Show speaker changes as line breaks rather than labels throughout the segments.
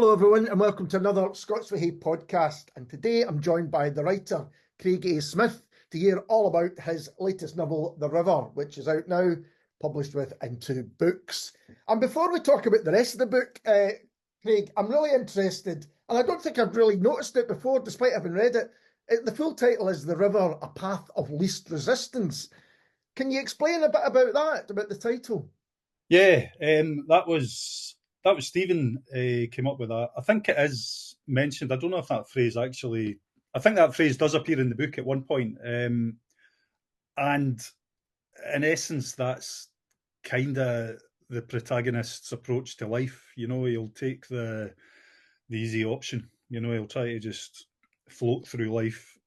Hello everyone and welcome to another Scots Whay Hae podcast, and today I'm joined by the writer Craig A. Smith to hear all about his latest novel The River, which is out now, published with Into Books. And before we talk about the rest of the book, Craig, I'm really interested, and I don't think I've really noticed it before despite having read it. The full title is The River, A Path of Least Resistance. Can you explain a bit about that, about the title?
Yeah, that was Stephen came up with that. I think it is mentioned. I don't know if that phrase actually. I think that phrase does appear in the book at one point, and in essence, that's kind of the protagonist's approach to life. You know, he'll take the easy option. You know, he'll try to just float through life,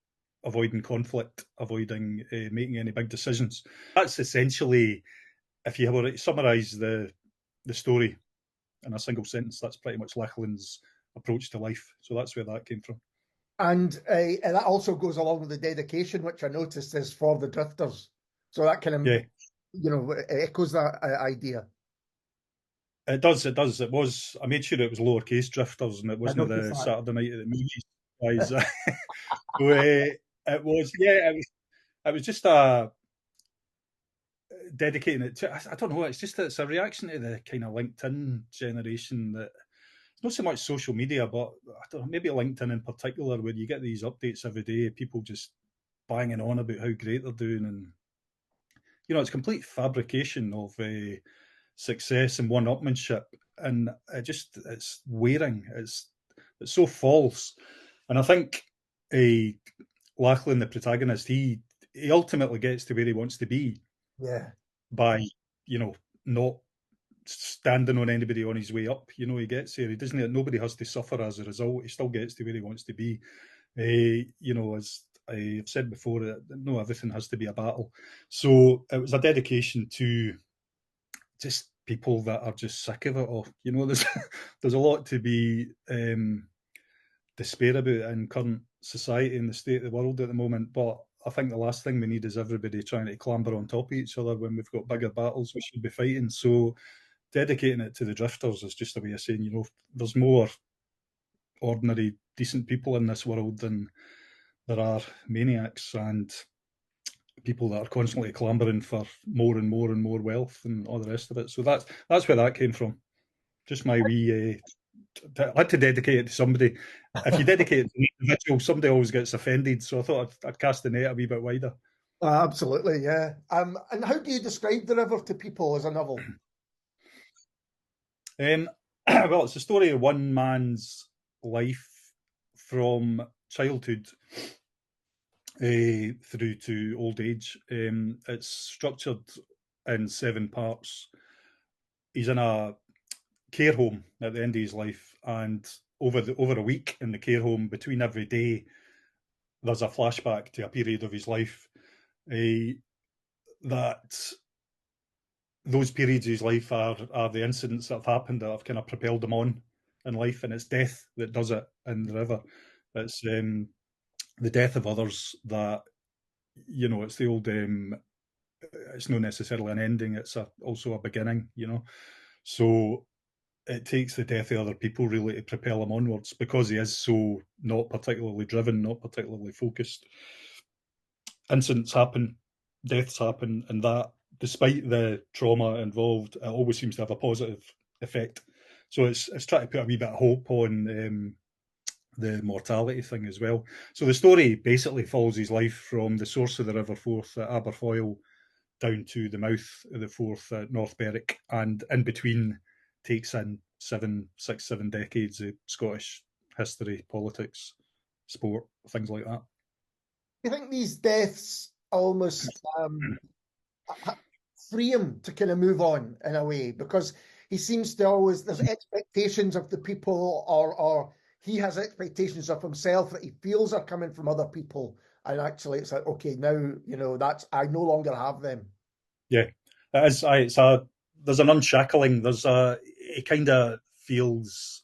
avoiding conflict, avoiding making any big decisions. That's essentially, if you were to summarise the story in a single sentence, that's pretty much Lachlan's approach to life. So that's where that came from.
And that also goes along with the dedication, which I noticed is for the drifters. So that kind of, echoes that idea.
It does. It does. It was. I made sure it was lowercase drifters, and it wasn't the
that.
Saturday night at the movies guys. So it was. Yeah, it was just a dedicating it to. I don't know. It's a reaction to the kind of LinkedIn generation that it's not so much social media, but I don't know, maybe LinkedIn in particular, where you get these updates every day, people just banging on about how great they're doing, and it's complete fabrication of success and one-upmanship, and it's wearing. It's so false, and I think Lachlan, the protagonist, he ultimately gets to where he wants to be.
Yeah.
By not standing on anybody on his way up. He gets there. He doesn't. Nobody has to suffer as a result. He still gets to where he wants to be. As I've said before, no, everything has to be a battle. So it was a dedication to just people that are just sick of it all. There's a lot to be despair about in current society and the state of the world at the moment, but I think the last thing we need is everybody trying to clamber on top of each other when we've got bigger battles we should be fighting. So dedicating it to the drifters is just a way of saying, there's more ordinary, decent people in this world than there are maniacs and people that are constantly clambering for more and more and more wealth and all the rest of it. So that's where that came from. Just my wee. I had to dedicate it to somebody. If you dedicate it to an individual, somebody always gets offended. So I thought I'd cast the net a wee bit wider.
Absolutely, yeah. And how do you describe The River to people as a novel?
Well, it's a story of one man's life from childhood through to old age. It's structured in 7 parts. He's in a care home at the end of his life, and over a week in the care home, between every day, there's a flashback to a period of his life that those periods of his life are the incidents that have happened that have kind of propelled him on in life, and it's death that does it in The River. It's the death of others that, it's the old, it's not necessarily an ending, it's also a beginning, So it takes the death of other people really to propel him onwards, because he is so not particularly driven, not particularly focused. Incidents happen, deaths happen, and that, despite the trauma involved, it always seems to have a positive effect. So it's trying to put a wee bit of hope on the mortality thing as well. So the story basically follows his life from the source of the River Forth at Aberfoyle down to the mouth of the Forth at North Berwick, and in between takes in 7 decades of Scottish history, politics, sport, things like that.
Do you think these deaths almost free him to kind of move on in a way? Because he seems to always, there's expectations of the people, or he has expectations of himself that he feels are coming from other people. And actually it's like, okay, now, I no longer have them.
Yeah, it is. There's an unshackling. He kind of feels.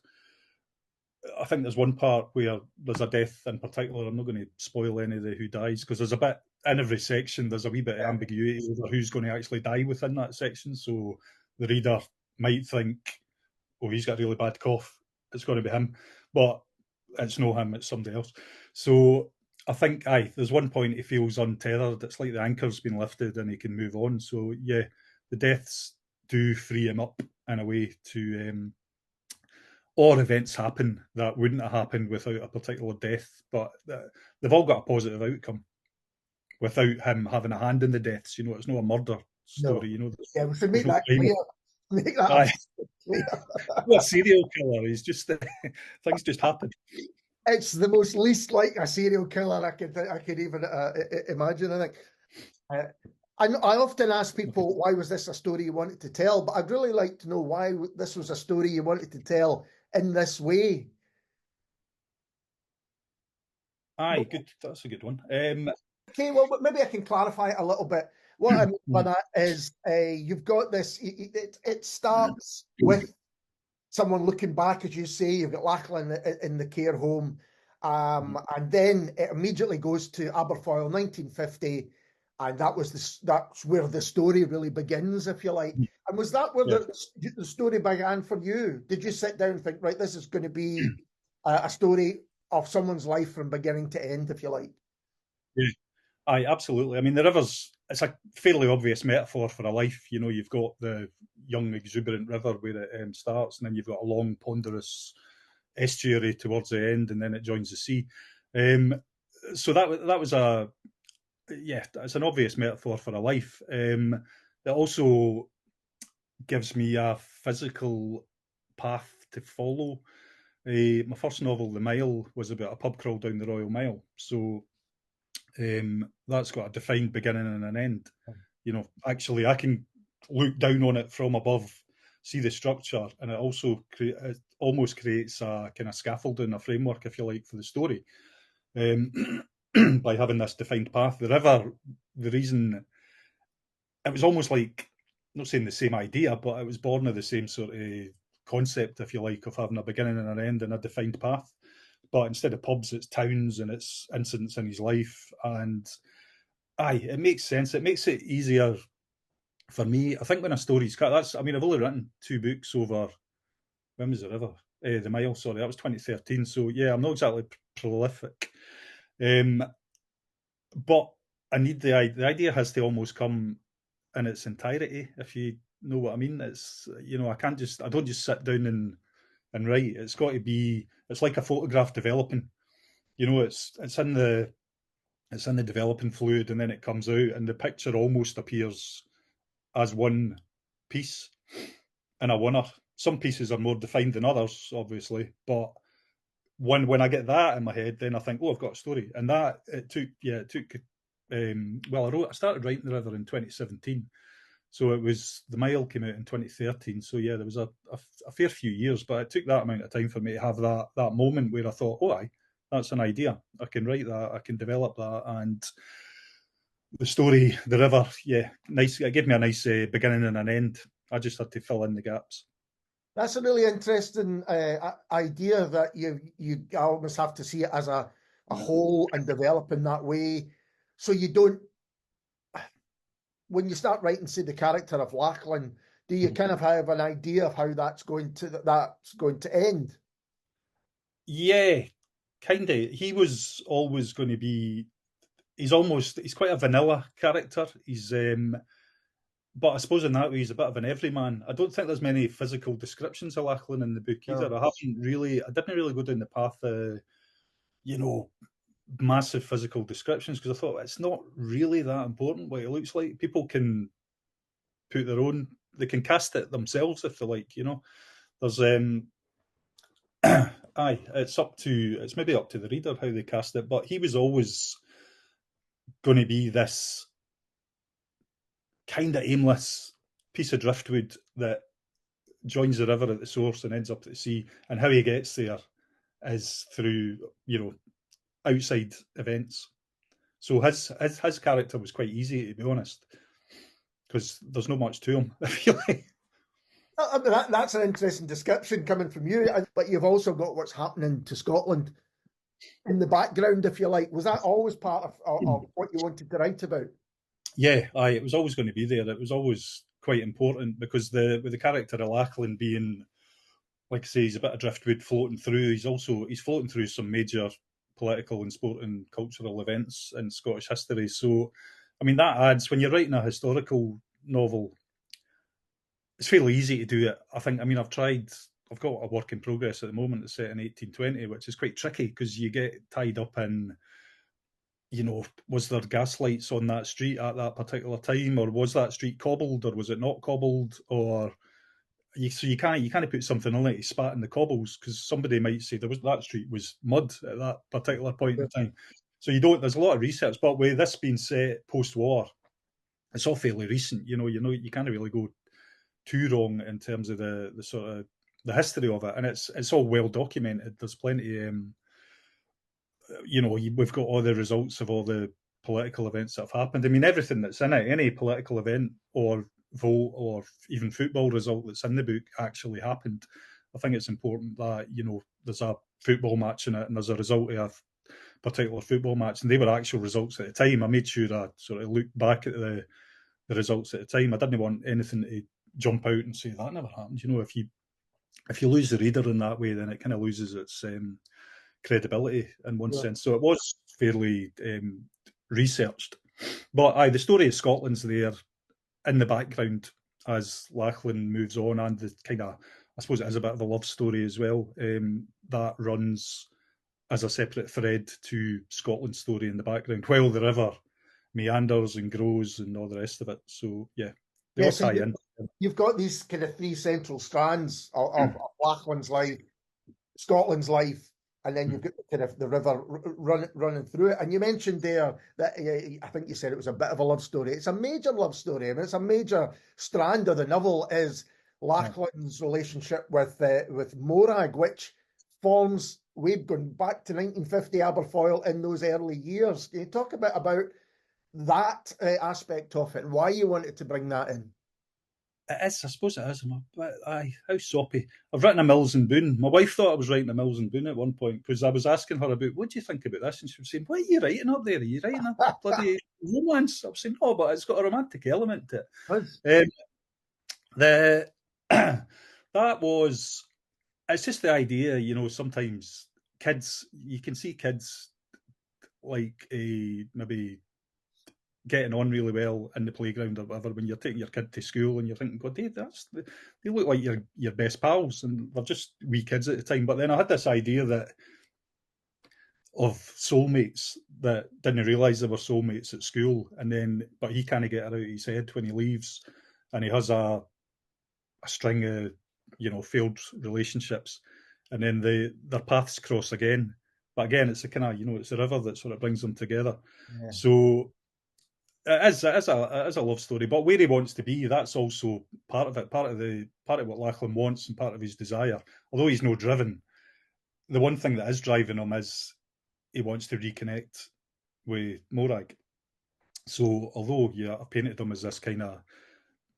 I think there's one part where there's a death in particular. I'm not going to spoil any of the who dies, because there's a bit in every section. There's a wee bit of ambiguity over who's going to actually die within that section. So the reader might think, "Oh, he's got a really bad cough. it's going to be him, but it's no him, it's somebody else. So I think, there's one point he feels untethered. It's like the anchor's been lifted and he can move on. So yeah, the deaths do free him up in a way to, or events happen that wouldn't have happened without a particular death, but they've all got a positive outcome without him having a hand in the deaths. It's not a murder story.
No. Yeah, we should make
no
that clear. Make that
Aye.
clear.
Not a serial killer. He's just things just happen.
It's the most least like a serial killer I could even imagine. I think. I often ask people, why was this a story you wanted to tell? But I'd really like to know why this was a story you wanted to tell in this way.
Aye, good. That's a good one.
Okay, well, maybe I can clarify it a little bit. What I mean by that is you've got this, it starts with someone looking back, as you say, you've got Lachlan in the care home, and then it immediately goes to Aberfoyle, 1950, and that's where the story really begins, if you like. And was that where the story began for you? Did you sit down and think, right, this is going to be a story of someone's life from beginning to end, if you like?
Yeah. Aye, absolutely. I mean, the river's, it's a fairly obvious metaphor for a life. You've got the young, exuberant river where it starts, and then you've got a long, ponderous estuary towards the end, and then it joins the sea. So that was it's an obvious metaphor for a life. It also gives me a physical path to follow. My first novel, The Mile, was about a pub crawl down the Royal Mile. So that's got a defined beginning and an end. Actually, I can look down on it from above, see the structure, and it also almost creates a kind of scaffolding, a framework, if you like, for the story. By having this defined path. The river, the reason, it was almost like, I'm not saying the same idea, but it was born of the same sort of concept, if you like, of having a beginning and an end and a defined path. But instead of pubs, it's towns and it's incidents in his life. And it makes sense. It makes it easier for me. I think when a story's cut, I've only written 2 books over, when was it ever? The Mile, sorry, that was 2013. So yeah, I'm not exactly prolific. But I need the idea has to almost come in its entirety, if you know what I mean. It's, I don't just sit down and write. It's got to be, it's like a photograph developing. It's in the developing fluid, and then it comes out, and the picture almost appears as one piece in a oneer. Some pieces are more defined than others, obviously, but when I get that in my head, then I think, oh, I've got a story. And that it took I started writing The River in 2017. So it was, The Mile came out in 2013. So yeah, there was a fair few years, but it took that amount of time for me to have that moment where I thought, oh, that's an idea. I can write that, I can develop that. And the story, The River, nice. It gave me a nice beginning and an end. I just had to fill in the gaps.
That's a really interesting idea, that you almost have to see it as a whole and develop in that way. So you don't, when you start writing, say, the character of Lachlan, do you kind of have an idea of how that's going to end?
Yeah, kind of. He was always going to be. He's quite a vanilla character. But I suppose in that way he's a bit of an everyman. I don't think there's many physical descriptions of Lachlan in the book either. I didn't really go down the path of, massive physical descriptions, because I thought it's not really that important what he looks like. People can put they can cast it themselves if they like. There's it's maybe up to the reader how they cast it, but he was always going to be this kind of aimless piece of driftwood that joins the river at the source and ends up at the sea. And how he gets there is through, outside events. So his character was quite easy, to be honest, because there's not much to him, I feel like.
I mean, that's an interesting description coming from you, but you've also got what's happening to Scotland in the background, if you like. Was that always part of what you wanted to write about?
Yeah, it was always going to be there. It was always quite important, because with the character of Lachlan being like I say, he's a bit of driftwood floating through. He's floating through some major political and sporting cultural events in Scottish history. So, I mean, that adds, when you're writing a historical novel, it's fairly easy to do it. I think. I mean, I've got a work in progress at the moment that's set in 1820, which is quite tricky because you get tied up in, was there gas lights on that street at that particular time, or was that street cobbled, or was it not cobbled, or so you can't put something on it to spat in the cobbles because somebody might say that street was mud at that particular point in time. So you don't. There's a lot of research, but with this being set post-war, it's all fairly recent. You can't really go too wrong in terms of the sort of the history of it, and it's all well documented. There's plenty. We've got all the results of all the political events that have happened. I mean, everything that's in it, any political event or vote or even football result that's in the book actually happened. I think it's important that, there's a football match in it and there's a result of a particular football match, and they were actual results at the time. I made sure I sort of looked back at the results at the time. I didn't want anything to jump out and say that never happened. If you lose the reader in that way, then it kind of loses its credibility in one sense. So it was fairly researched. But the story of Scotland's there in the background as Lachlan moves on, and the kind of, I suppose it is a bit of a love story as well, that runs as a separate thread to Scotland's story in the background, while the river meanders and grows and all the rest of it. So yeah, they all tie in.
You've got these kind of three central strands of Lachlan's life, Scotland's life, and then you've got kind of the river running through it. And you mentioned there that I think you said it was a bit of a love story. It's a major love story. I mean, it's a major strand of the novel is Lachlan's relationship with Morag, which forms way going back to 1950 Aberfoyle in those early years. Can you talk a bit about that aspect of it and why you wanted to bring that in?
It is, I suppose it is. How soppy. I've written a Mills and Boon. My wife thought I was writing a Mills and Boon at one point because I was asking her about, what do you think about this? And she was saying, what are you writing up there? Are you writing a bloody romance? I was saying, no, but it's got a romantic element to it. It's just the idea, sometimes you can see kids like maybe getting on really well in the playground or whatever when you're taking your kid to school and you're thinking, God, they look like your best pals, and they're just wee kids at the time. But then I had this idea of soulmates that didn't realise they were soulmates at school, but he can't get it out of his head when he leaves, and he has a string of failed relationships, and then their paths cross again. But again, it's a kind of it's the river that sort of brings them together. Yeah. So it is a love story, but where he wants to be, that's also part of it. Part of what Lachlan wants and part of his desire. Although he's no driven, the one thing that is driving him is he wants to reconnect with Morag. So although I've painted him as this kind of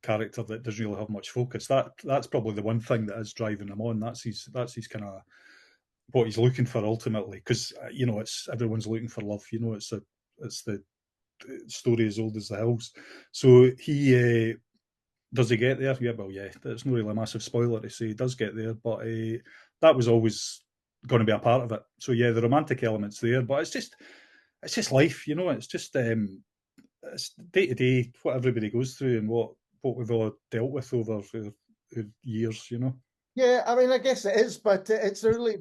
character that doesn't really have much focus, that's probably the one thing that is driving him on. That's his kind of what he's looking for ultimately, because it's everyone's looking for love. It's the story as old as the hills. So he does he get there? Yeah, well, yeah. It's not really a massive spoiler to say he does get there, but that was always going to be a part of it. So yeah, the romantic element's there, but it's just life. It's just it's day to day what everybody goes through and what we've all dealt with over years.
Yeah, I mean, I guess it is, but it's really,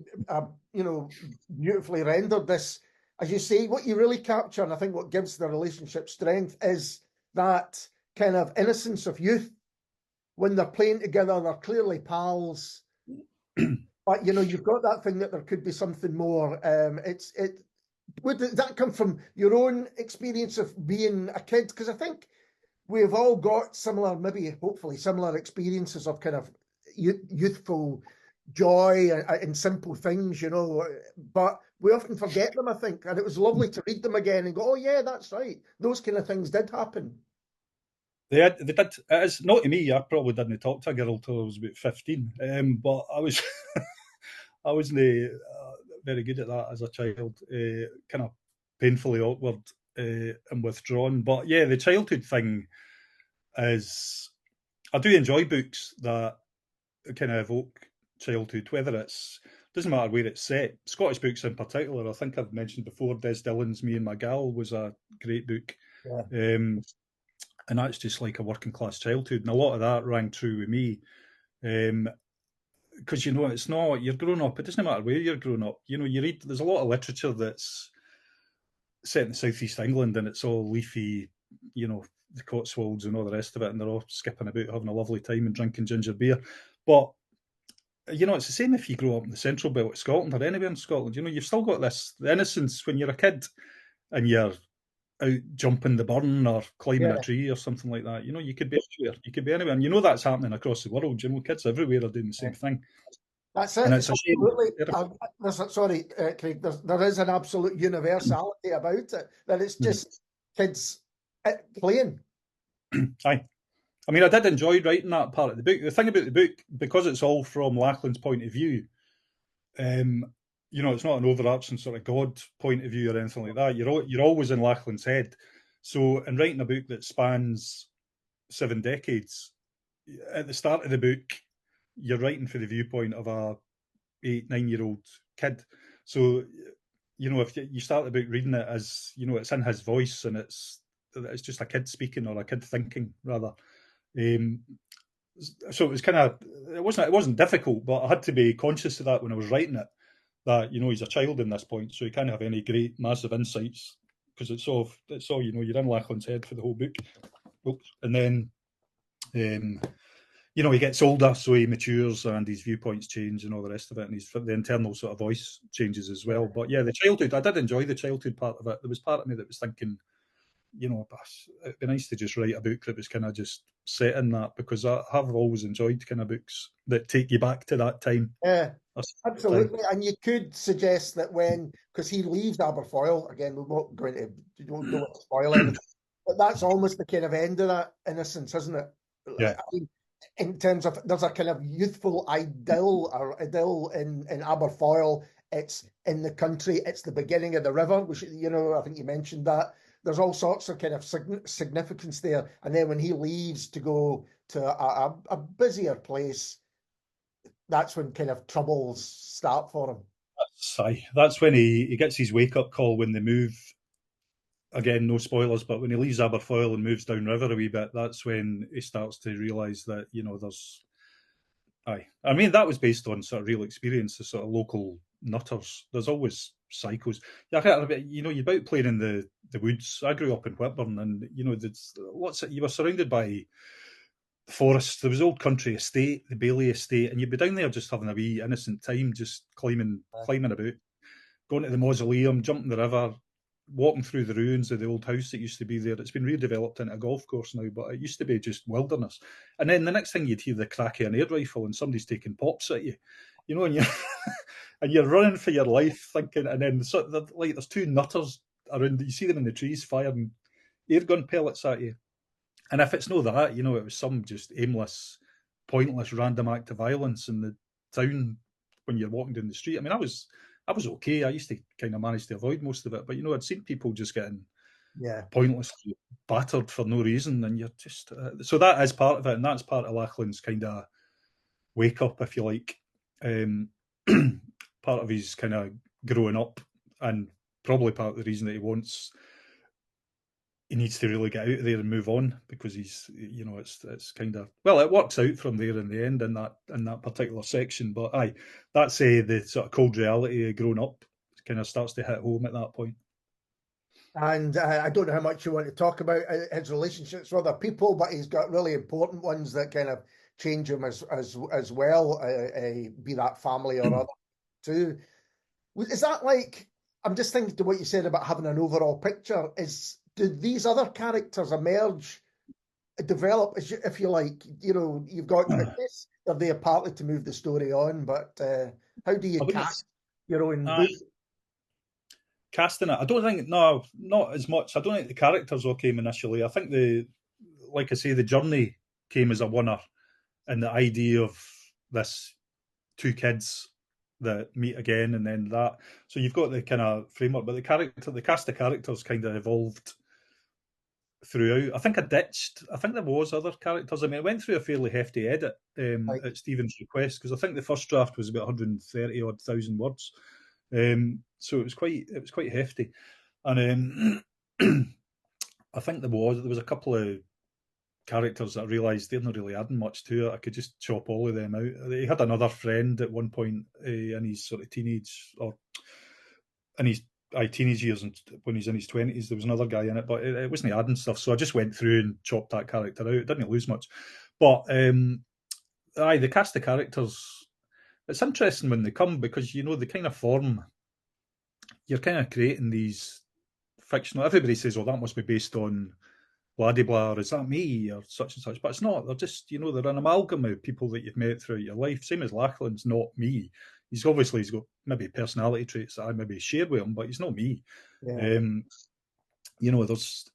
beautifully rendered. This, as you say, what you really capture, and I think what gives the relationship strength is that kind of innocence of youth. When they're playing together, they're clearly pals. But you've got that thing that there could be something more. Would that come from your own experience of being a kid? Because I think we've all got similar, maybe hopefully similar experiences of kind of youthful joy and simple things, but we often forget them, I think. And it was lovely to read them again and go, oh yeah, that's right. Those kind of things did happen.
They did. It's not to me. I probably didn't talk to a girl till I was about 15. But I was, I wasn't very good at that as a child. Kind of painfully awkward and withdrawn. But yeah, the childhood thing is, I do enjoy books that kind of evoke childhood, whether it's doesn't matter where it's set. Scottish books in particular, I think I've mentioned before, Des Dillon's Me and My Gal was a great book.
Yeah.
And that's just like a working class childhood. And a lot of that rang true with me. Because it's not, you're growing up, it doesn't matter where you're growing up. You read, there's a lot of literature that's set in southeast England and it's all leafy, the Cotswolds and all the rest of it, and they're all skipping about having a lovely time and drinking ginger beer. But it's the same if you grow up in the central belt of Scotland or anywhere in Scotland. You've still got this innocence when you're a kid and you're out jumping the burn or climbing a tree or something like that. You could be anywhere. You could be anywhere. And that's happening across the world. Kids everywhere are doing the same thing.
That's it.
And it's a shame.
Sorry, Craig, there is an absolute universality about it, that it's just kids playing.
Aye. I mean, I did enjoy writing that part of the book. The thing about the book, because it's all from Lachlan's point of view, it's not an overarching sort of God point of view or anything like that. You're always in Lachlan's head. So in writing a book that spans 7 decades, at the start of the book, you're writing for the viewpoint of a 8-9-year-old kid. So, if you start the book reading it as, it's in his voice and it's just a kid speaking or a kid thinking rather. So it was it wasn't difficult, but I had to be conscious of that when I was writing it, that, he's a child in this point, so he can't have any great massive insights because it's all, you're in Lachlan's head for the whole book. Oops. And then, he gets older, so he matures and his viewpoints change and all the rest of it, and the internal sort of voice changes as well. But yeah, the childhood, I did enjoy the childhood part of it. There was part of me that was thinking, it'd be nice to just write a book that was kind of just set in that, because I have always enjoyed kind of books that take you back to that time.
Yeah, absolutely. And you could suggest that because he leaves Aberfoyle, again, we're not going to, don't want to spoil anything, but that's almost the kind of end of that innocence, isn't it?
Yeah.
I mean, in terms of, there's a kind of youthful idyll in Aberfoyle. It's in the country. It's the beginning of the river, which, I think you mentioned that. There's all sorts of kind of significance there. And then when he leaves to go to a busier place, that's when kind of troubles start for him.
That's when he gets his wake-up call when they move. Again, no spoilers, but when he leaves Aberfoyle and moves downriver a wee bit, that's when he starts to realise that, there's... Aye. I mean, that was based on sort of real experience, the sort of local nutters. There's always psychos. You're about playing in the woods. I grew up in Whitburn, and, you were surrounded by forests. There was Old Country Estate, the Bailey Estate, and you'd be down there just having a wee innocent time, just climbing about, going to the mausoleum, jumping the river, walking through the ruins of the old house that used to be there. It's been redeveloped into a golf course now, but it used to be just wilderness. And then the next thing you'd hear the crack of an air rifle and somebody's taking pops at you, and you're and you're running for your life, thinking. And then there's two nutters around. You see them in the trees firing air gun pellets at you. And if it's not that, it was some just aimless, pointless, random act of violence in the town when you're walking down the street. I mean, I was okay. I used to kind of manage to avoid most of it, but I'd seen people just getting pointlessly battered for no reason, and you're just so that is part of it, and that's part of Lachlan's kind of wake up, if you like. Part of his kind of growing up, and probably part of the reason that he needs to really get out of there and move on, because he's, it's kind of, well, it works out from there in the end in that particular section. But aye, that's the sort of cold reality of growing up kind of starts to hit home at that point.
And I don't know how much you want to talk about his relationships with other people, but he's got really important ones that kind of change him as well, be that family or other too. Is that like, I'm just thinking to what you said about having an overall picture, do these other characters emerge, develop, if you like, you've got, I guess they're there partly to move the story on, but how do you cast your own book?
Casting it, I don't think, no, not as much. I don't think the characters all came initially. I think like I say, the journey came as a winner, and the idea of this two kids that meet again, and then that. So you've got the kind of framework, but the cast of characters kind of evolved throughout. I think there was other characters. I mean, I went through a fairly hefty edit
Right.
at Stephen's request, because I think the first draft was about 130 odd thousand words. So it was quite hefty. And I think there was a couple of characters that I realised they're not really adding much to it. I could just chop all of them out. He had another friend at one point in his sort of teenage, or in his teenage years, and when he's in his 20s, there was another guy in it, but it wasn't adding stuff. So I just went through and chopped that character out. It didn't lose much. But the cast of characters, it's interesting when they come, because they kind of form. You're kind of creating these fictional. Everybody says, "Oh, that must be based on blah de blah," or "Is that me?" or such and such. But it's not. They're just, they're an amalgam of people that you've met throughout your life. Same as Lachlan's not me. He's got maybe personality traits that I maybe shared with him, but he's not me.
Yeah.
There's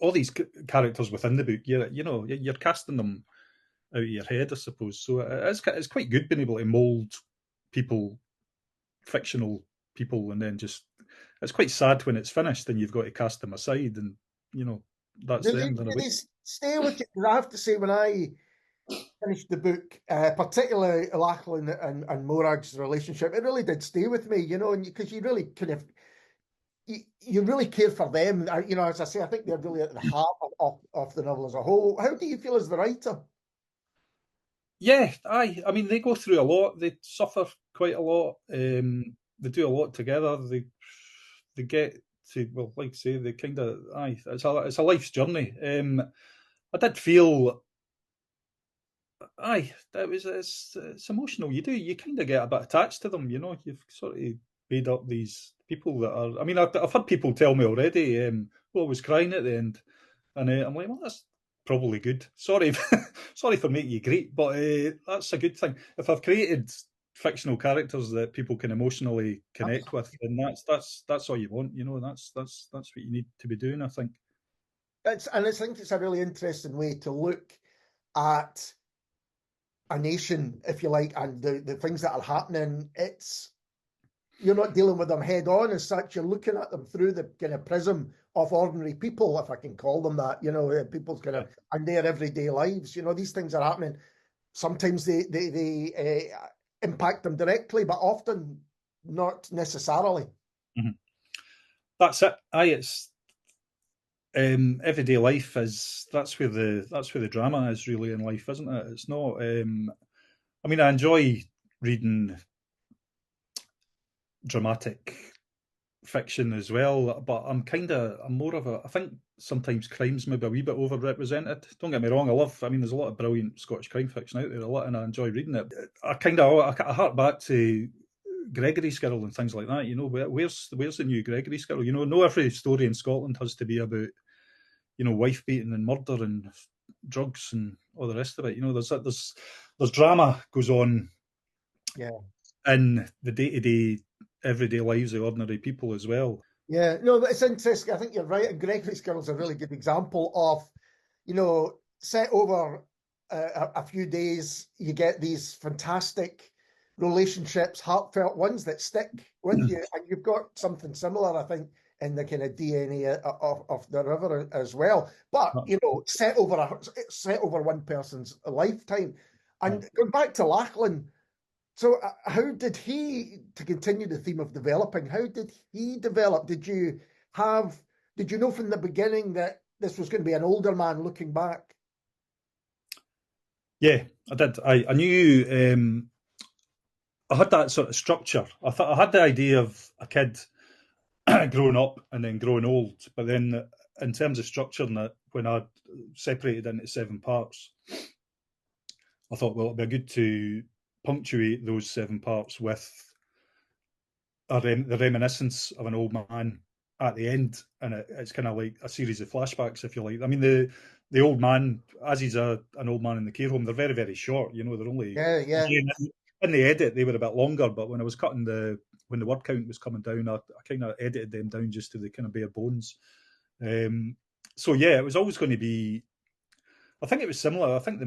all these characters within the book. You're casting them out of your head, I suppose. So it's quite good being able to mould people, fictional people, and then just, it's quite sad when it's finished and you've got to cast them aside, and that's them.
Do they stay with you? 'Cause I have to say, when I finished the book, particularly Lachlan and Morag's relationship, it really did stay with me, and because you really kind of you really care for them. As I say, I think they're really at the heart of the novel as a whole. How do you feel as the writer?
Yeah, I mean, they go through a lot. They suffer quite a lot. They do a lot together. They get to, well, like I say, they kind of it's a life's journey. I did feel, it's emotional. You kind of get a bit attached to them. You've sort of made up these people that are. I mean, I've had people tell me already. I was crying at the end, and I'm like, well, that's probably good. Sorry, sorry for making you great, but that's a good thing. If I've created fictional characters that people can emotionally connect with, then that's all you want. That's what you need to be doing, I think.
I think it's a really interesting way to look at a nation, if you like, and the things that are happening. You're not dealing with them head on as such. You're looking at them through the kind of prism of ordinary people, if I can call them that. People's kind of and their everyday lives. These things are happening. Sometimes they impact them directly, but often not necessarily.
Mm-hmm. That's it. It's everyday life that's where the drama is really in life, isn't it? It's not. I mean, I enjoy reading dramatic fiction as well, but I'm more of a. I think sometimes crime's maybe a wee bit overrepresented. Don't get me wrong. I mean, there's a lot of brilliant Scottish crime fiction out there, and I enjoy reading it. I hark back to Gregory Skirrell and things like that. Where's the new Gregory Skirrell? No every story in Scotland has to be about wife beating and murder and drugs and all the rest of it. There's drama goes on,
Yeah.
in the day-to-day, everyday lives of ordinary people as well.
Yeah, no, but it's interesting. I think you're right. And Gregory Skirrell's a really good example of, set over a few days, you get these fantastic relationships, heartfelt ones that stick with you. And you've got something similar, I think, in the kind of DNA of the river as well. But, set over one person's lifetime. And going back to Lachlan, so how did he, to continue the theme of developing, how did he develop? Did you know from the beginning that this was going to be an older man looking back?
Yeah, I did. I knew, I had that sort of structure. I thought I had the idea of a kid growing up and then growing old, but then in terms of structuring it, when I separated into 7 parts, I thought, well, it'd be good to punctuate those 7 parts with the reminiscence of an old man at the end, and it's kind of like a series of flashbacks, if you like. I mean, the old man, as he's an old man in the care home, they're very, very short. They're only in the edit they were a bit longer, but when I was cutting when the word count was coming down, I kind of edited them down just to the kind of bare bones. So yeah, it was always going to be. I think it was similar. I think the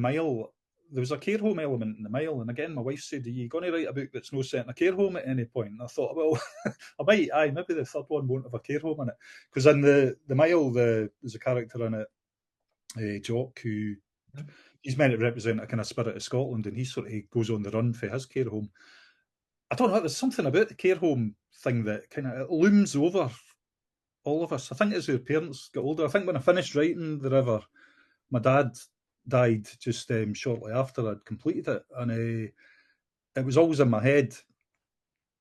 there was a care home element in the Mile, and again, my wife said, "Are you going to write a book that's no set in a care home at any point?" And I thought, well, I might. Maybe the third one won't have a care home in it, because in the Mile, there's a character in it, Jock, who he's meant to represent a kind of spirit of Scotland, and he goes on the run for his care home. I don't know. There's something about the care home thing that kind of looms over all of us. I think as our parents get older, I think when I finished writing The River, my dad died just shortly after I'd completed it, and it was always in my head,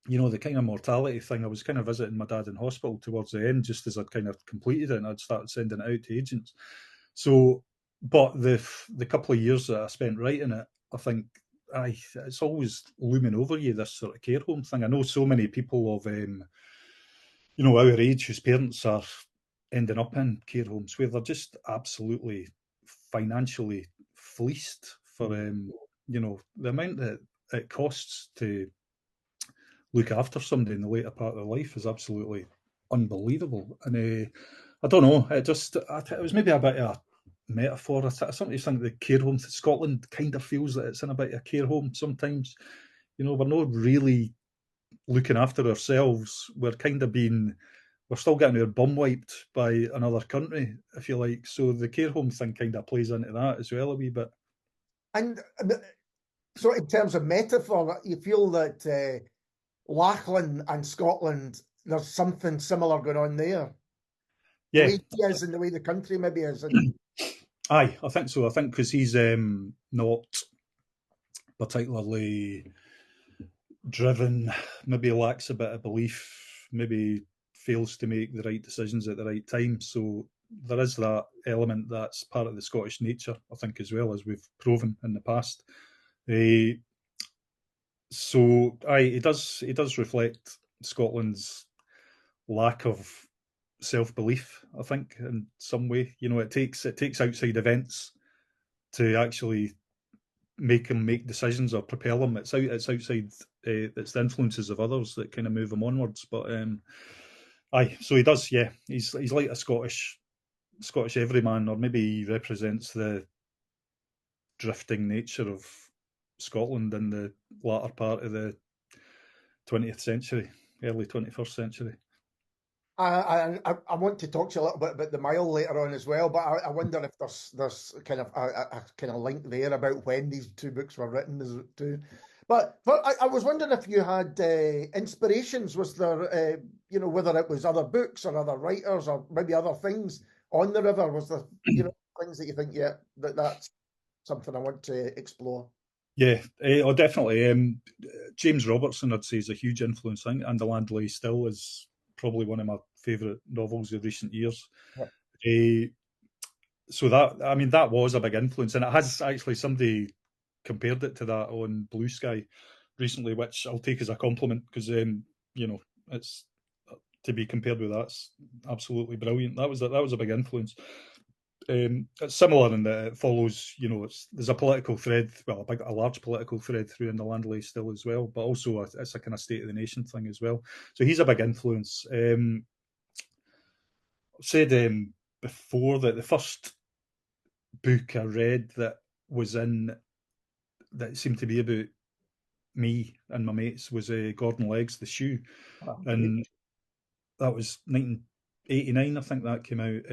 the kind of mortality thing. I was kind of visiting my dad in hospital towards the end, just as I'd kind of completed it, and I'd started sending it out to agents. So, but the couple of years that I spent writing it, I think it's always looming over you, this sort of care home thing. I know so many people of our age whose parents are ending up in care homes where they're just absolutely financially fleeced for the amount that it costs to look after somebody in the later part of their life is absolutely unbelievable. And I don't know, it was maybe a bit of a metaphor. I sometimes think the care home, Scotland kind of feels that it's in a bit of a care home sometimes. We're not really looking after ourselves. We're still getting our bum wiped by another country, if you like. So the care home thing kind of plays into that as well a wee bit.
And so in terms of metaphor, you feel that Lachlan and Scotland, there's something similar going on there.
Yeah.
The way he is and the way the country maybe is. And
Aye, I think so. I think because he's not particularly driven, maybe lacks a bit of belief, maybe fails to make the right decisions at the right time. So there is that element that's part of the Scottish nature, I think, as well, as we've proven in the past. So it does reflect Scotland's lack of self-belief, I think, in some way. It takes outside events to actually make them make decisions or propel them. It's outside. It's the influences of others that kind of move them onwards. But so he does. Yeah, he's like a Scottish everyman, or maybe he represents the drifting nature of Scotland in the latter part of the 20th century, early 21st century.
I want to talk to you a little bit about the Mile later on as well, but I wonder if there's kind of a kind of link there about when these two books were written too. But I was wondering if you had inspirations. Was there, whether it was other books or other writers or maybe other things on the river? Was there, things that you think, yeah, that's something I want to explore?
Yeah, definitely. James Robertson, I'd say, is a huge influence. I think And the Land Lay Still is probably one of my favourite novels of recent years. Yeah. So that was a big influence, and it has actually, somebody compared it to that on Blue Sky recently, which I'll take as a compliment, because it's to be compared with that's absolutely brilliant. That was a big influence. It's similar in that it follows, there's a political thread, well, a large political thread through In the Land Lay Still as well, but also it's a kind of state of the nation thing as well. So he's a big influence. I've said before that the first book I read that seemed to be about me and my mates was Gordon Legg's The Shoe, and that was 1989, I think that came out.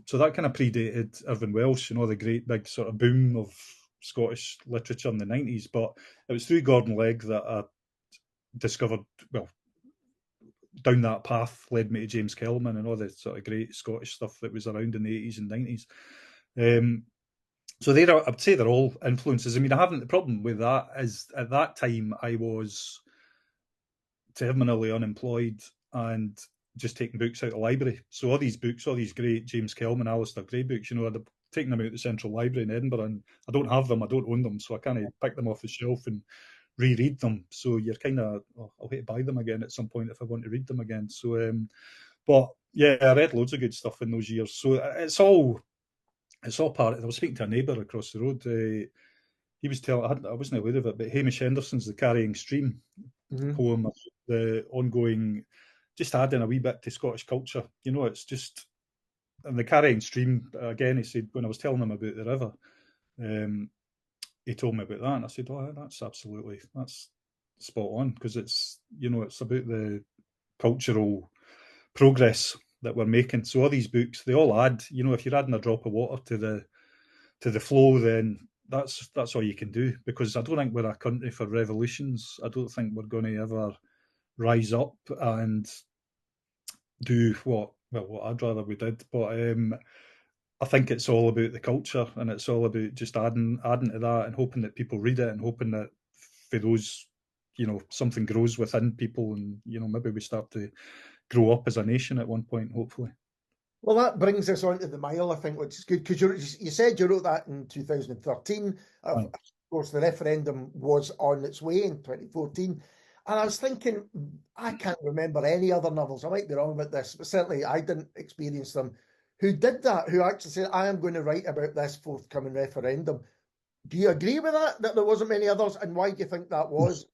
So that kind of predated Irvine Welsh, the great big sort of boom of Scottish literature in the 90s. But it was through Gordon Legg that I discovered, well, down that path led me to James Kelman and all the sort of great Scottish stuff that was around in the 80s and 90s. So I'd say they're all influences. I mean, the problem with that is at that time I was terminally unemployed and just taking books out of the library. So all these books, all these great James Kelman, Alistair Gray books, I'd taken them out of the Central Library in Edinburgh, and I don't have them, I don't own them, so I can't pick them off the shelf and reread them. So you're kind of, I'll have to buy them again at some point if I want to read them again. So, but yeah, I read loads of good stuff in those years. So it's all part of, I was speaking to a neighbour across the road. He was telling, I wasn't aware of it, but Hamish Henderson's The Carrying Stream poem, the ongoing, just adding a wee bit to Scottish culture. It's just, and The Carrying Stream, again, he said, when I was telling him about the river, he told me about that, and I said, "Oh, that's spot on," because it's it's about the cultural progress that we're making. So all these books, they all add. If you're adding a drop of water to the flow, then that's all you can do. Because I don't think we're a country for revolutions. I don't think we're going to ever rise up and do what I'd rather we did. But I think it's all about the culture, and it's all about just adding to that and hoping that people read it, and hoping that for those, something grows within people, and maybe we start to grow up as a nation at one point, hopefully.
Well, that brings us on to the mile, I think, which is good because you said you wrote that in 2013. Of
Right.
course, the referendum was on its way in 2014. And I was thinking, I can't remember any other novels. I might be wrong about this, but certainly I didn't experience them. Who did that? Who actually said, I am going to write about this forthcoming referendum? Do you agree with that? That there wasn't many others? And why do you think that was?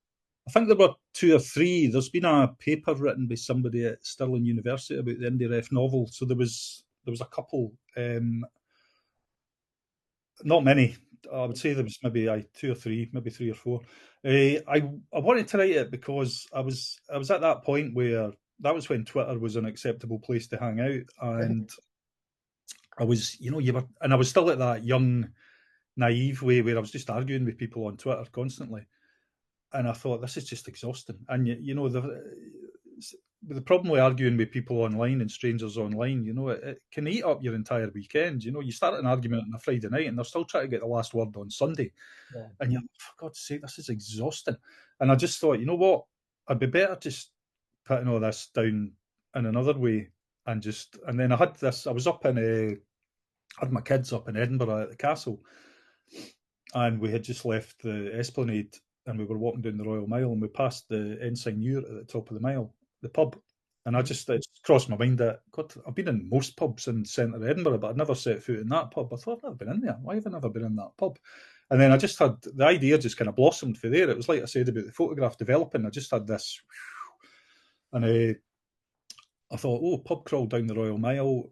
I think there were two or three. There's been a paper written by somebody at Stirling University about the Indie Ref novel. So there was a couple, not many. I would say there was maybe two or three, maybe three or four. I wanted to write it because I was at that point where that was when Twitter was an acceptable place to hang out, and I was, you were, and I was still at that young, naive way where I was just arguing with people on Twitter constantly, and I thought this is just exhausting. And the problem with arguing with people online and strangers online, it can eat up your entire weekend. You start an argument on a Friday night, and they're still trying to get the last word on Sunday,
Yeah.
and you're, for God's sake, this is exhausting. And I just thought, you know what, I'd be better just putting all this down in another way, and then I had this. I was up in had my kids up in Edinburgh at the castle, and we had just left the Esplanade, and we were walking down the Royal Mile, and we passed the Ensign Ure at the top of the mile, the pub. And it just crossed my mind that, God, I've been in most pubs in centre of Edinburgh, but I'd never set foot in that pub. I thought, I've never been in there. Why have I never been in that pub? And then I just had the idea just kind of blossomed for there. It was like I said about the photograph developing. I just had this, and I thought, oh, pub crawl down the Royal Mile,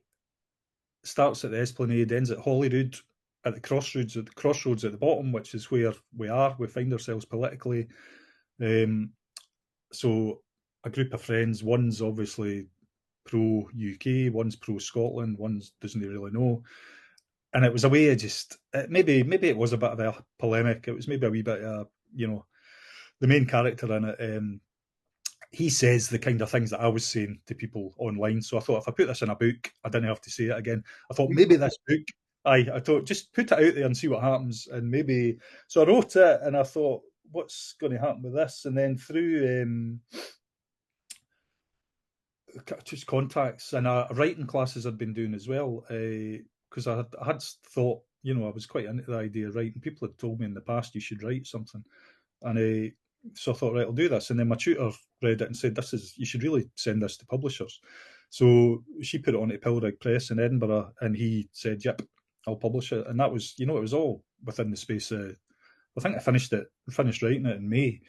starts at the Esplanade, ends at Holyrood, at the crossroads at the bottom, which is where we find ourselves politically. So a group of friends, one's obviously pro UK, one's pro Scotland, one's doesn't really know. And it was a way of just maybe it was a bit of a polemic. It was maybe a wee bit of the main character in it. He says the kind of things that I was saying to people online. So I thought if I put this in a book, I didn't have to say it again. I thought maybe this book, I thought just put it out there and see what happens. And maybe, so I wrote it and I thought, what's going to happen with this? And then through just contacts and writing classes I'd been doing as well, because I had thought, I was quite into the idea of writing. People had told me in the past you should write something. And so I thought, right, I'll do this. And then my tutor read it and said, you should really send this to publishers. So she put it on to Pilrig Press in Edinburgh, and he said, yep, I'll publish it. And that was, it was all within the space of, I think I finished writing it in May,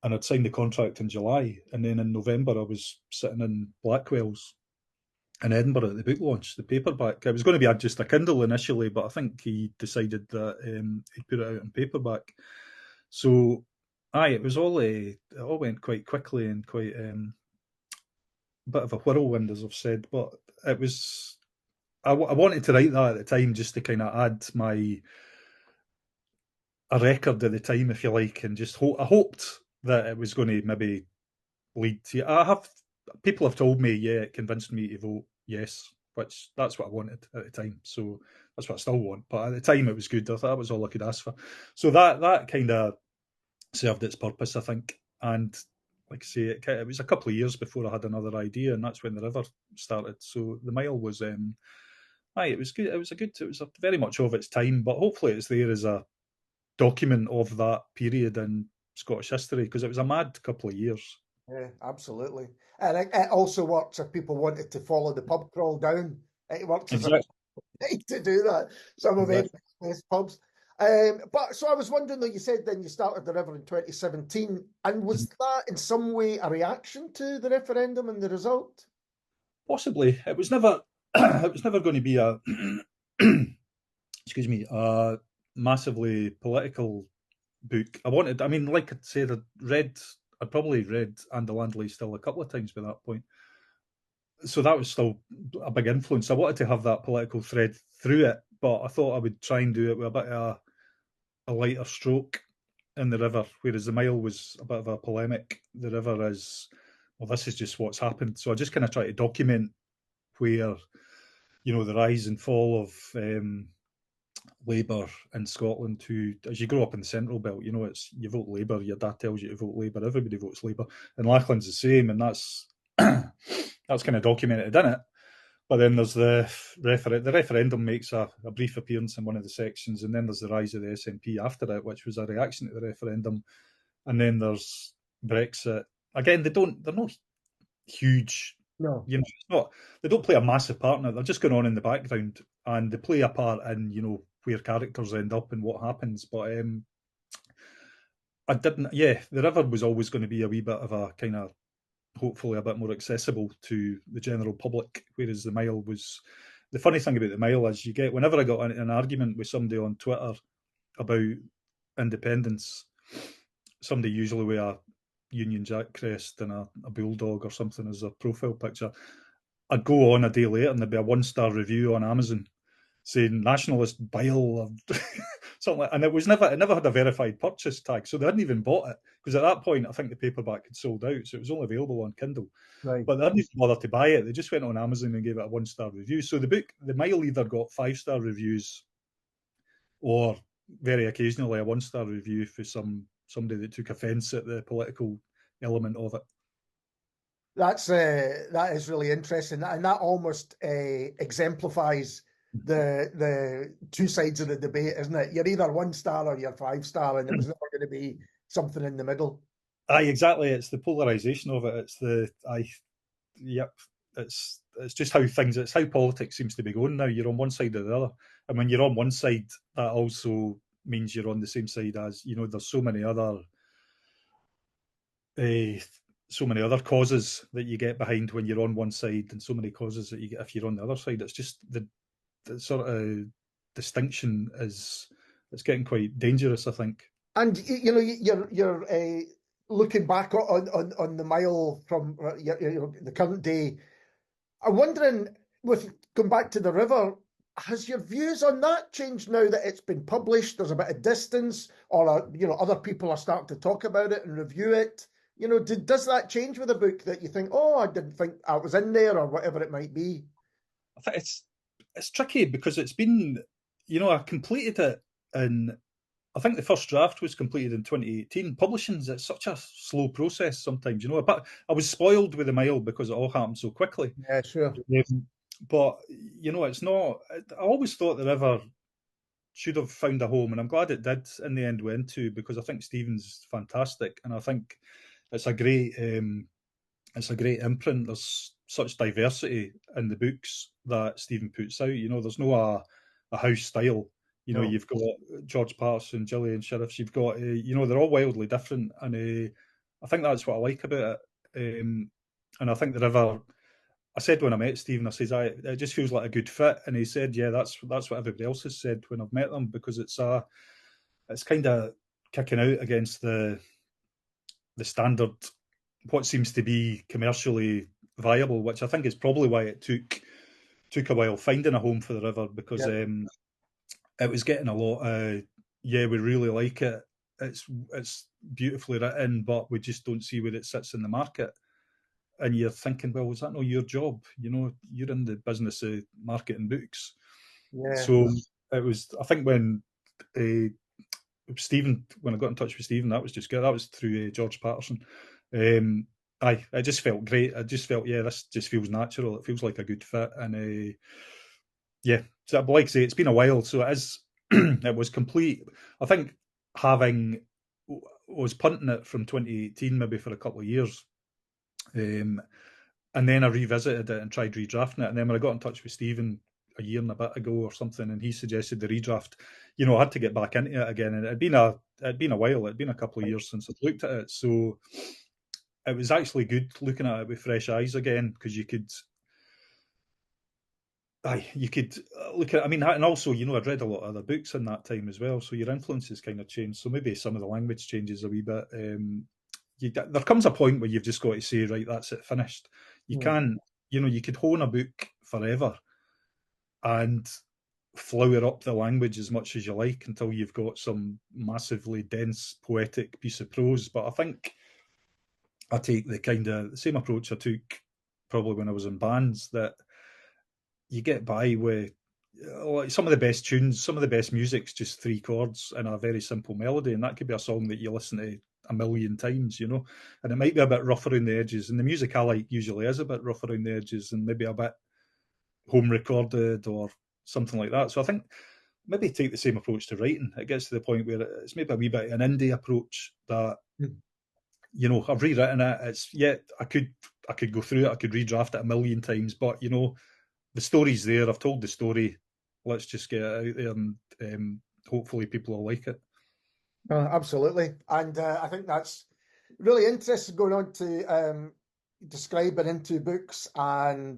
and I'd signed the contract in July. And then in November, I was sitting in Blackwell's in Edinburgh at the book launch, the paperback. It was going to be just a Kindle initially, but I think he decided that he'd put it out in paperback. So, it was all it all went quite quickly and quite a bit of a whirlwind, as I've said. But it was I wanted to write that at the time just to kind of add a record at the time, if you like, and just I hoped that it was going to maybe lead to. People have told me, yeah, it convinced me to vote yes, which that's what I wanted at the time. So that's what I still want. But at the time, it was good. I thought that was all I could ask for. So that kind of served its purpose, I think. And like I say, it was a couple of years before I had another idea, and that's when the river started. So the mile was, it was good. It was very much of its time, but hopefully it's there as a document of that period in Scottish history, because it was a mad couple of years.
Yeah, absolutely. And it also works if people wanted to follow the pub crawl down. It works as a
Exactly.
way to do that. Some of
Exactly.
the best pubs. But so I was wondering, though, you said then you started the River in 2017, and was that in some way a reaction to the referendum and the result?
Possibly. It was never going to be a excuse me, massively political book. I mean, like I said, I'd probably read And the Land Lay Still a couple of times by that point. So that was still a big influence. I wanted to have that political thread through it, but I thought I would try and do it with a bit of a lighter stroke in the river, whereas the Mile was a bit of a polemic. The river is, well, this is just what's happened. So I just kind of try to document where, the rise and fall of Labour in Scotland, who, as you grow up in the Central Belt, it's you vote Labour, your dad tells you to vote Labour, everybody votes Labour, and Lachlan's the same, and that's that's kind of documented in it. But then there's the referendum makes a brief appearance in one of the sections, and then there's the rise of the SNP after it, which was a reaction to the referendum, and then there's Brexit. Again, they're not huge.
No.
It's not. They don't play a massive part in it. They're just going on in the background, and they play a part in where characters end up and what happens. But I didn't. Yeah, the river was always going to be a wee bit of a kind of, hopefully a bit more accessible to the general public, whereas the Mile was. The funny thing about the Mile is you get, whenever I got into an argument with somebody on Twitter about independence, somebody usually with a Union Jack crest and a bulldog or something as a profile picture, I'd go on a day later and there'd be a 1-star review on Amazon saying nationalist bile something like, and it never had a verified purchase tag, so they hadn't even bought it, because at that point I think the paperback had sold out, so it was only available on Kindle.
Right.
But they hadn't even bothered to buy it. They just went on Amazon and gave it a 1-star review. So the book, the Mile, either got 5-star reviews or very occasionally a 1-star review for somebody that took offence at the political element of it.
That is really interesting, and that almost exemplifies the two sides of the debate, isn't it? You're either 1-star or you're 5-star, and there was never going to be something in the middle.
Aye, exactly. It's the polarisation of it. It's just how it's how politics seems to be going now. You're on one side or the other, and when you're on one side, that also means you're on the same side as there's so many other causes that you get behind when you're on one side, and so many causes that you get if you're on the other side. It's just the sort of distinction it's getting quite dangerous, I think.
And you're looking back on the Mile from the current day. I'm wondering, with going back to the river, has your views on that changed now that it's been published? There's a bit of distance, or other people are starting to talk about it and review it. Does that change with a book that you think, oh, I didn't think I was in there, or whatever it might be?
I think it's tricky because it's been, I completed it in. I think the first draft was completed in 2018. Publishing's it's such a slow process sometimes, But I was spoiled with the Mile because it all happened so quickly.
Yeah, sure.
But it's not. I always thought the river should have found a home, and I'm glad it did in the end. Went to, because I think Stephen's fantastic, and I think it's a great imprint. There's such diversity in the books that Stephen puts out. There's no a house style.
No.
You've got George Patterson, Gillian Sheriffs. You've got, they're all wildly different, and I think that's what I like about it. And I think the river. I said when I met Stephen, I says, it just feels like a good fit, and he said, yeah, that's what everybody else has said when I've met them, because it's kind of kicking out against the standard, what seems to be commercially viable, which I think is probably why it took a while finding a home for the river, because it was getting a lot of, we really like it, it's beautifully written, but we just don't see where it sits in the market. And you're thinking, well, was that not your job? You're in the business of marketing books.
Yeah.
So it was, I think when Stephen, when I got in touch with Stephen, that was just good. That was through George Patterson. It just felt great. I just felt, this just feels natural. It feels like a good fit. And so like I say, it's been a while. So it is, it was complete. I think was punting it from 2018 maybe for a couple of years. And then I revisited it and tried redrafting it. And then when I got in touch with Stephen a year and a bit ago or something, and he suggested the redraft, I had to get back into it again. And it'd been a while. It'd been a couple of years since I'd looked at it. So it was actually good looking at it with fresh eyes again, because you could. aye, you could look at. I mean, and also, I'd read a lot of other books in that time as well, so your influences kind of changed. So maybe some of the language changes a wee bit. There comes a point where you've just got to say, right, that's it, finished. You can't, you could hone a book forever and flower up the language as much as you like until you've got some massively dense, poetic piece of prose. But I think I take the same approach I took probably when I was in bands, that you get by with like some of the best tunes, some of the best music's just three chords and a very simple melody, and that could be a song that you listen to a million times, and it might be a bit rough around the edges. And the music I like usually is a bit rough around the edges and maybe a bit home recorded or something like that. So I think maybe take the same approach to writing. It gets to the point where it's maybe a wee bit an indie approach that I've rewritten it. I could go through it, I could redraft it a million times, but the story's there. I've told the story. Let's just get it out there, and hopefully people will like it.
Absolutely. And I think that's really interesting going on to describe it into books. And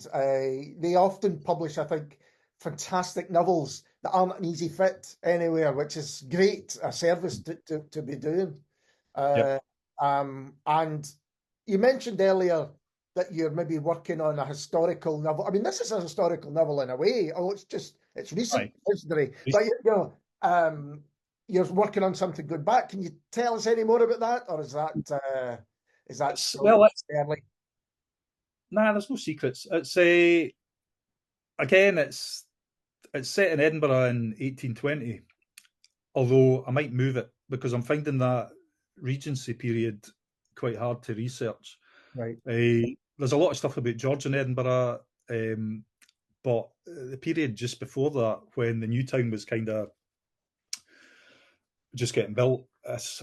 they often publish, I think, fantastic novels that aren't an easy fit anywhere, which is great, a service to be doing.
Yep.
And you mentioned earlier that you're maybe working on a historical novel. I mean, this is a historical novel in a way. Oh, it's recent
Aye.
history, but you're working on something good back. Can you tell us any more about that, or is that still
Well,
early?
nah, there's no secrets. It's a again, it's set in Edinburgh in 1820. Although I might move it because I'm finding that Regency period quite hard to research.
Right.
There's a lot of stuff about George in Edinburgh, but the period just before that, when the new town was kind of just getting built, it's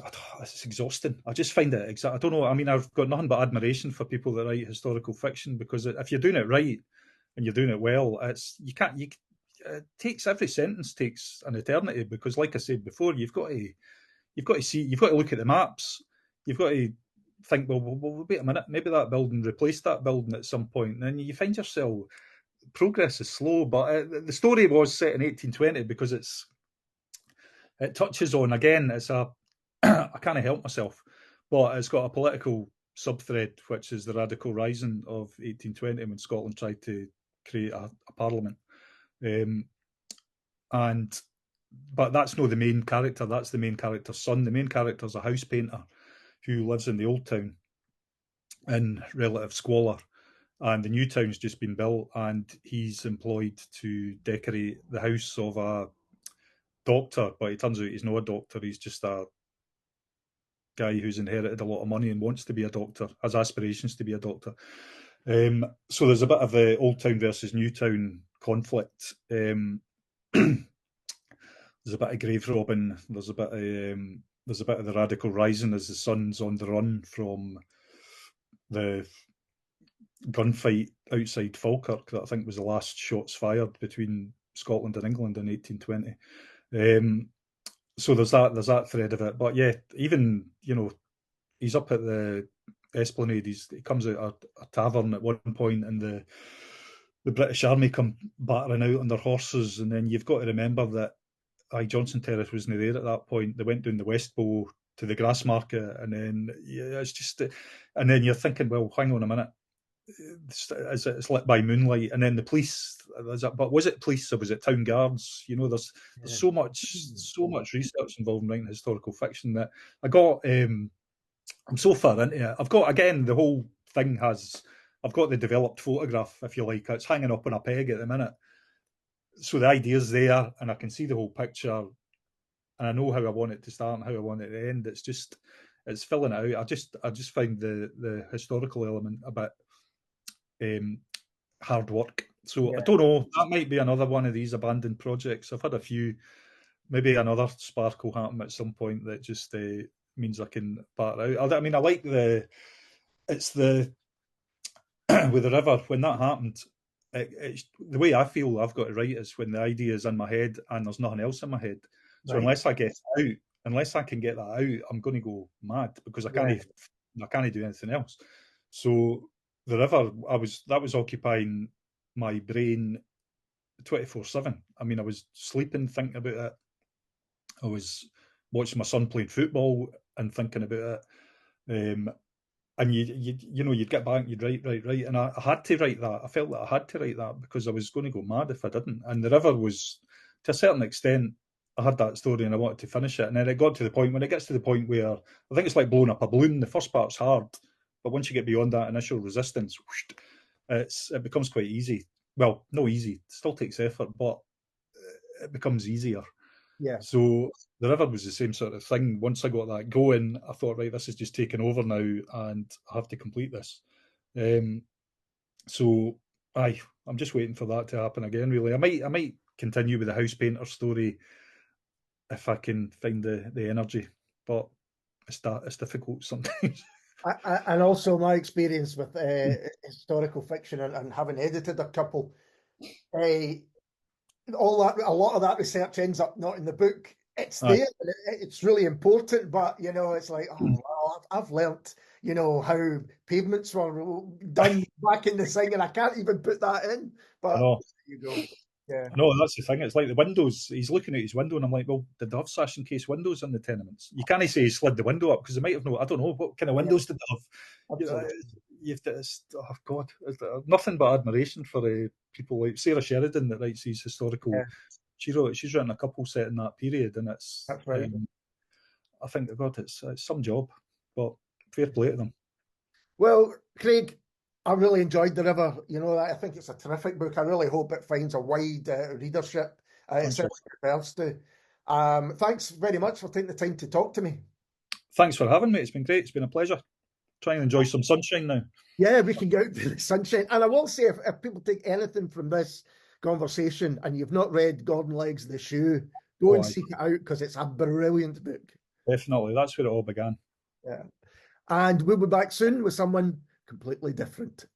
exhausting. I just find it. I don't know. I mean, I've got nothing but admiration for people that write historical fiction, because if you're doing it right and you're doing it well, you can't. It takes every sentence takes an eternity, because, like I said before, you've got to see, you've got to look at the maps, you've got to think, well, wait a minute, maybe that building replaced that building at some point, and then you find yourself progress is slow. But the story was set in 1820 because it touches on, again, it's a I can't help myself, but it's got a political subthread, which is the radical rising of 1820 when Scotland tried to create a parliament. And but that's not the main character. That's the main character's son. The main character's a house painter who lives in the old town in relative squalor, and the new town's just been built, and he's employed to decorate the house of a doctor. But it turns out he's not a doctor. He's just a guy who's inherited a lot of money and wants to be a doctor, has aspirations to be a doctor. So there's a bit of a old town versus new town conflict. There's a bit of grave robbing. There's a bit of the radical rising as the son's on the run from the gunfight outside Falkirk, that I think was the last shots fired between Scotland and England in 1820. So there's that thread of it. But yeah, even he's up at the Esplanade. He comes out a tavern at one point, and the British Army come battering out on their horses, and then you've got to remember that Johnson Terrace wasn't there at that point. They went down the West Bow to the Grassmarket, and then it's just, and then you're thinking, well, hang on a minute, it's lit by moonlight, and then the police. But was it police or was it town guards? There's so much research involved in writing historical fiction that I got. I'm so far into it. I've got, again, the whole thing has. I've got the developed photograph, if you like. It's hanging up on a peg at the minute. So the idea's there, and I can see the whole picture, and I know how I want it to start and how I want it to end. It's filling it out. I just find the historical element a bit hard work. So I don't know. That might be another one of these abandoned projects. I've had a few. Maybe another spark will happen at some point that just means I can part out. I mean, I like it's the with the river, when that happened. It's the way I feel I've got to write is when the idea is in my head and there's nothing else in my head. So unless I can get that out, I'm going to go mad, because I can't do anything else. So the river, that was occupying my brain 24/7. I mean, I was sleeping thinking about it. I was watching my son playing football and thinking about it. And you'd get back and you'd write. And I had to write that. I felt that I had to write that because I was going to go mad if I didn't. And the river was, to a certain extent, I had that story and I wanted to finish it. And then it got to the point, when it gets to the point where, I think it's like blowing up a balloon. The first part's hard, but once you get beyond that initial resistance, it becomes quite easy. Well, no easy, it still takes effort, but it becomes easier.
Yeah.
So the river was the same sort of thing. Once I got that going, I thought, right, this is just taking over now, and I have to complete this. So, I'm just waiting for that to happen again. Really, I might continue with the house painter story if I can find the energy, but it's difficult sometimes.
And also my experience with historical fiction and having edited a couple, all that, a lot of that research ends up not in the book. It's there, and it's really important, but it's like, oh well, I've learnt, how pavements were done back in the thing, and I can't even put that in. But there you go. Yeah.
No, that's the thing. It's like the windows. He's looking at his window, and I'm like, well, did they have sash and case windows in the tenements? You can't say he slid the window up because they might have no. I don't know what kind of windows did they have. Oh God, nothing but admiration for people like Sarah Sheridan that writes these historical. Yeah. She's written a couple set in that period, and it's.
That's right.
I think, God, it's some job, but fair play to them.
Well, Craig, I really enjoyed The River. I think it's a terrific book. I really hope it finds a wide readership. It certainly deserves to. Thanks very much for taking the time to talk to me.
Thanks for having me. It's been great. It's been a pleasure. Try and enjoy some sunshine now.
Yeah, we can get out to the sunshine. And I will say, if people take anything from this conversation and you've not read Gordon Legge's The Shoe, go and seek it out because it's a brilliant book.
Definitely. That's where it all began.
Yeah. And we'll be back soon with someone completely different.